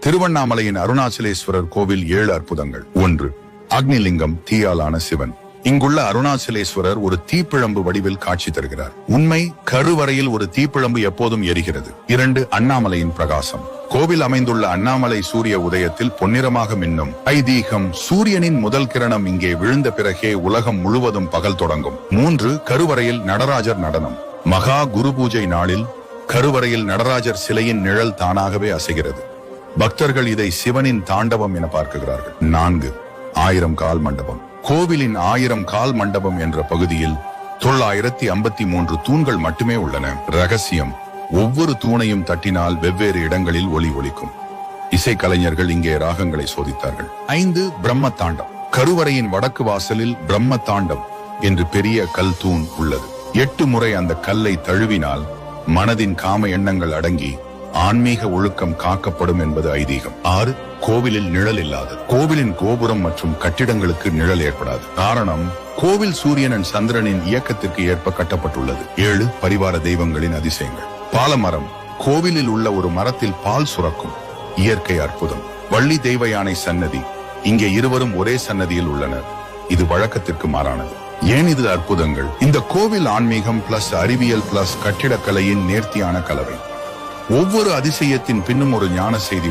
திருவண்ணாமலையின் அருணாச்சலேஸ்வரர் கோவில் 7 அற்புதங்கள். 1. அக்னிலிங்கம், தீயாலான சிவன். இங்குள்ள அருணாச்சலேஸ்வரர் ஒரு தீப்பிழம்பு வடிவில் காட்சி தருகிறார். உண்மை, கருவறையில் ஒரு தீப்பிழம்பு எப்போதும் எரிகிறது. 2. அண்ணாமலையின் பிரகாசம். கோவில் அமைந்துள்ள அண்ணாமலை சூரிய உதயத்தில் பொன்னிறமாக மின்னும். ஐதீகம், சூரியனின் முதல் கிரணம் இங்கே விழுந்த பிறகே உலகம் முழுவதும் பகல் தொடங்கும். 3. கருவறையில் நடராஜர் நடனம். மகா குரு பூஜை நாளில் கருவறையில் நடராஜர் சிலையின் நிழல் தானாகவே அசைகிறது. பக்தர்கள் இதை சிவனின் தாண்டவம் என பார்க்கிறார்கள். 4. 1000 கால் மண்டபம். கோவிலின் 1000 கால் மண்டபம் என்ற பகுதியில் 953 தூண்கள் மட்டுமே உள்ளன. ரகசியம், ஒவ்வொரு தூணையும் தட்டினால் வெவ்வேறு இடங்களில் ஒலி ஒலிக்கும். இசைக்கலைஞர்கள் இங்கே ராகங்களை சோதித்தார்கள். 5. பிரம்ம தாண்டம். கருவறையின் வடக்கு வாசலில் பிரம்ம தாண்டம் என்று பெரிய கல் தூண் உள்ளது. 8 முறை அந்த கல்லை தழுவினால் மனதின் காம எண்ணங்கள் அடங்கி ஆன்மீக ஒழுக்கம் காக்கப்படும் என்பது ஐதீகம். 6. கோவிலில் நிழல் இல்லாது. கோவிலின் கோபுரம் மற்றும் கட்டிடங்களுக்கு நிழல் ஏற்படாது. காரணம், கோவில் சூரியன் சந்திரனின் இயக்கத்திற்கு ஏற்ப கட்டப்பட்டுள்ளது. 7. பரிவார தெய்வங்களின் அதிசயங்கள். பாலமரம். கோவிலில் உள்ள ஒரு மரத்தில் பால் சுரக்கும் இயற்கை அற்புதம். வள்ளி தெய்வ யானை சன்னதி. இங்கே இருவரும் ஒரே சன்னதியில் உள்ளனர். இது வழக்கத்திற்கு மாறானது. ஏன் இது அற்புதங்கள்? இந்த கோவில் ஆன்மீகம் பிளஸ் அறிவியல் பிளஸ் கட்டிடக்கலையின் நேர்த்தியான கலவை. ஒவ்வொரு அதிசயத்தின் பின்னும் ஒரு ஞான செய்தி.